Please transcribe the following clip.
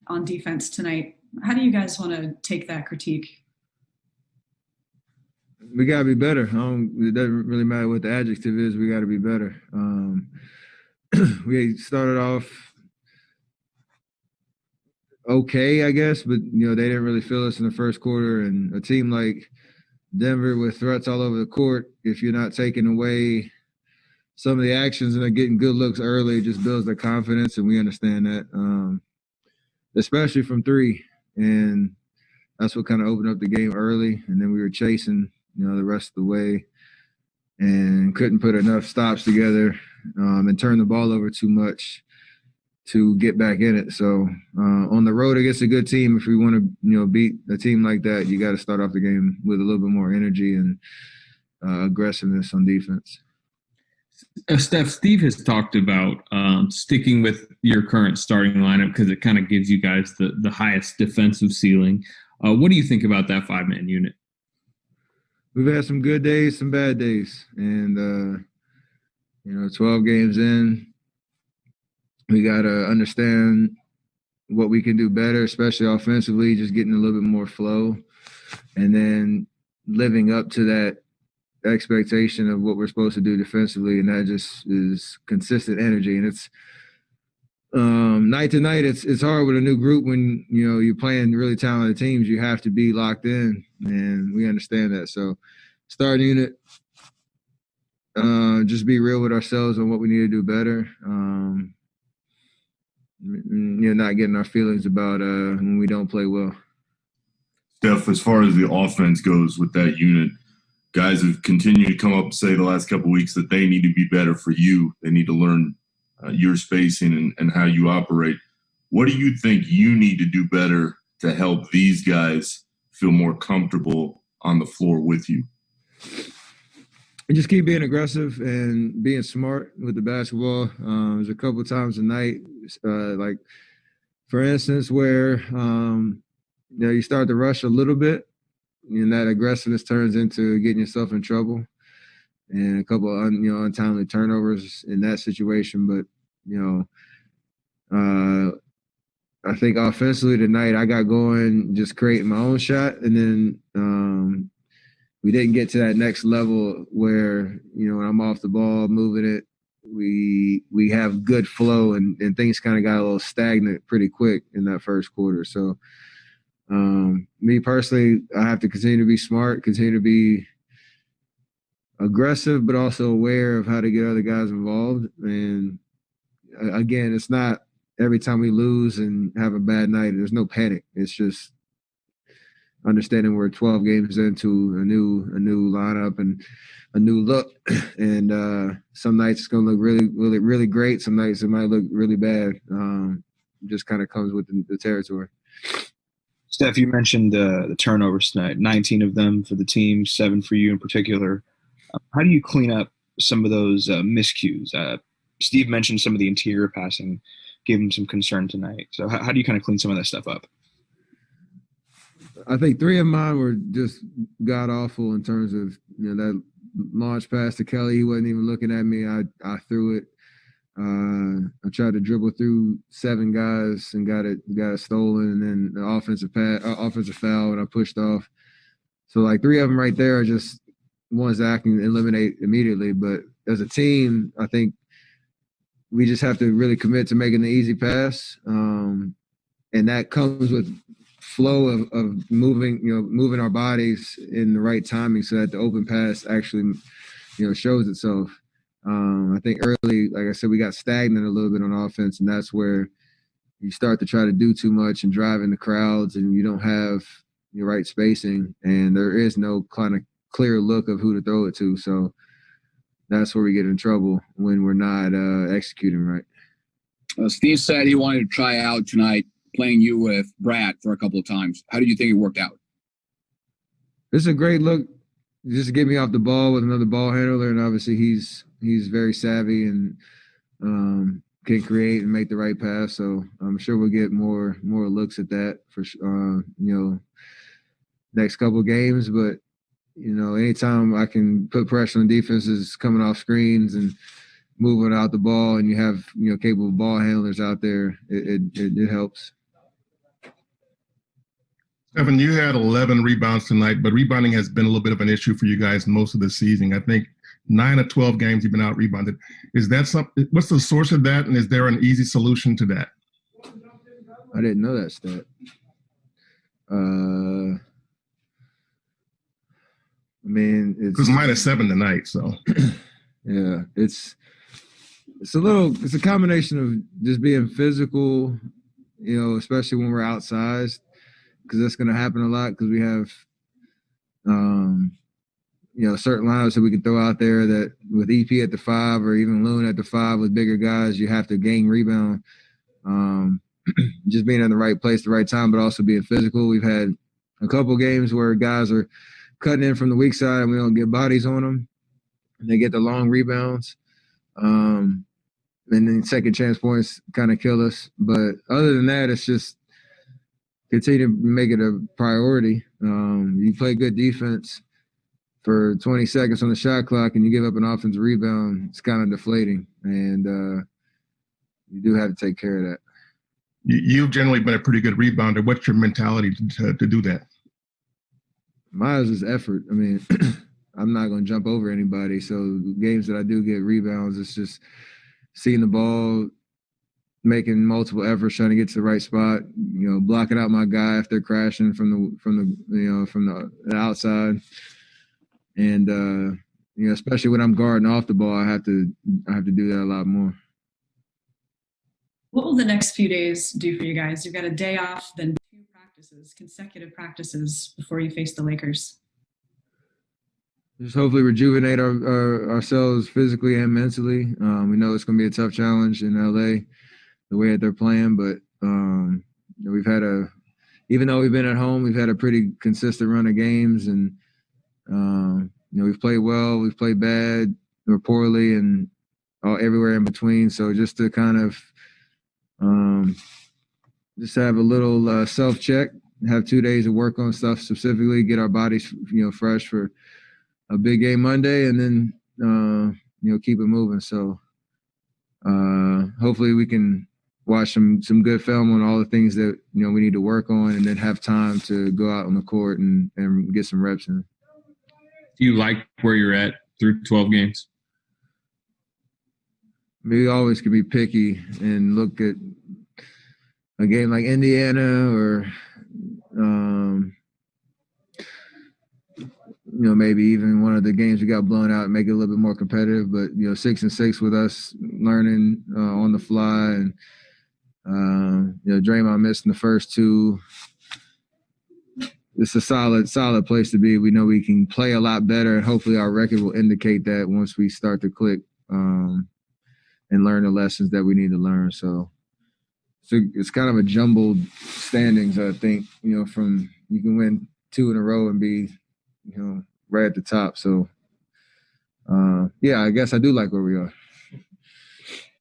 on defense tonight. How do you guys want to take that critique? We got to be better. It doesn't really matter what the adjective is. We got to be better. We started off okay, I guess, but, they didn't really feel us in the first quarter. And a team like Denver with threats all over the court, if you're not taking away some of the actions and they're getting good looks early, it just builds their confidence, and we understand that, especially from three. And that's what kind of opened up the game early. And then we were chasing, the rest of the way and couldn't put enough stops together and turn the ball over too much to get back in it. So on the road against a good team, if we want to, beat a team like that, you got to start off the game with a little bit more energy and aggressiveness on defense. Steve has talked about sticking with your current starting lineup because it kind of gives you guys the highest defensive ceiling. What do you think about that 5-man unit? We've had some good days, some bad days. And, 12 games in, we got to understand what we can do better, especially offensively, just getting a little bit more flow. And then living up to that expectation of what we're supposed to do defensively, and that just is consistent energy. And it's night to night, it's hard with a new group when you're playing really talented teams. You have to be locked in, and we understand that. So start unit, just be real with ourselves on what we need to do better. Not getting our feelings about when we don't play well. Steph, as far as the offense goes with that unit, guys have continued to come up and say the last couple of weeks that they need to be better for you. They need to learn your spacing and how you operate. What do you think you need to do better to help these guys feel more comfortable on the floor with you? And just keep being aggressive and being smart with the basketball. There's a couple of times a night, like for instance, where you start to rush a little bit, and that aggressiveness turns into getting yourself in trouble, and a couple of untimely turnovers in that situation. But I think offensively tonight I got going, just creating my own shot, and then we didn't get to that next level where when I'm off the ball moving it, we have good flow, and things kind of got a little stagnant pretty quick in that first quarter. So me personally, I have to continue to be smart, continue to be aggressive, but also aware of how to get other guys involved. And again, it's not every time we lose and have a bad night, there's no panic. It's just understanding we're 12 games into a new lineup and a new look. And some nights it's going to look really, really, really great. Some nights it might look really bad. Just kind of comes with the territory. Steph, you mentioned the turnovers tonight, 19 of them for the team, 7 for you in particular. How do you clean up some of those miscues? Steve mentioned some of the interior passing gave him some concern tonight. So how do you kind of clean some of that stuff up? I think 3 of mine were just god-awful in terms of, that launch pass to Kelly. He wasn't even looking at me. I threw it. I tried to dribble through 7 guys and got it stolen, and then the offensive foul, and I pushed off. So, 3 of them right there are just ones that I can eliminate immediately. But as a team, I think we just have to really commit to making the easy pass, and that comes with flow of moving our bodies in the right timing so that the open pass actually, shows itself. I think early, like I said, we got stagnant a little bit on offense, and that's where you start to try to do too much and drive in the crowds, and you don't have the right spacing, and there is no kind of clear look of who to throw it to. So that's where we get in trouble when we're not executing right. Steve said he wanted to try out tonight, playing you with Brad for a couple of times. How did you think it worked out? It's a great look just to get me off the ball with another ball handler, and obviously he's very savvy and can create and make the right pass. So I'm sure we'll get more looks at that for next couple of games. But anytime I can put pressure on defenses coming off screens and moving out the ball, and you have capable ball handlers out there, it helps. Evan, you had 11 rebounds tonight, but rebounding has been a little bit of an issue for you guys most of the season. I think 9 or 12 games you've been out rebounded. Is that something? What's the source of that, and is there an easy solution to that? I didn't know that stat. I mean, Because -7 tonight, so yeah, it's a combination of just being physical, especially when we're outsized, because that's going to happen a lot because we have, certain lineups that we can throw out there that with EP at the 5 or even Loon at the 5 with bigger guys, you have to gain rebound. Just being in the right place, the right time, but also being physical. We've had a couple games where guys are cutting in from the weak side and we don't get bodies on them. And they get the long rebounds. And then second chance points kind of kill us. But other than that, it's just continue to make it a priority. You play good defense for 20 seconds on the shot clock and you give up an offensive rebound, it's kind of deflating. And you do have to take care of that. you've generally been a pretty good rebounder. What's your mentality to do that? Mine is effort. I mean, I'm not going to jump over anybody. So games that I do get rebounds, it's just seeing the ball, making multiple efforts, trying to get to the right spot. Blocking out my guy if they're crashing from the outside, and especially when I'm guarding off the ball, I have to do that a lot more. What will the next few days do for you guys? You've got a day off, then 2 practices, consecutive practices before you face the Lakers. Just hopefully rejuvenate ourselves physically and mentally. We know it's going to be a tough challenge in LA, the way that they're playing, but we've had even though we've been at home, we've had a pretty consistent run of games, and we've played well, we've played bad or poorly, and everywhere in between. So just to kind of just have a little self-check, have 2 days to work on stuff specifically, get our bodies fresh for a big game Monday, and then keep it moving. So hopefully we can watch some good film on all the things that we need to work on, and then have time to go out on the court and get some reps in. Do you like where you're at through 12 games? We always can be picky and look at a game like Indiana or maybe even one of the games we got blown out, make it a little bit more competitive. But 6-6 with us learning on the fly, and Draymond missing the first 2. It's a solid place to be. We know we can play a lot better, and hopefully our record will indicate that once we start to click and learn the lessons that we need to learn. So it's kind of a jumbled standings, I think. From you can win 2 in a row and be right at the top. So, I guess I do like where we are.